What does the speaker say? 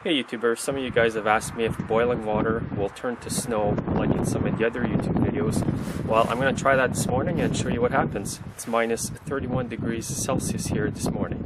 Hey YouTubers, some of you guys have asked me if boiling water will turn to snow like in some of the other YouTube videos. Well, I'm going to try that this morning and show you what happens. It's minus 31 degrees Celsius here this morning.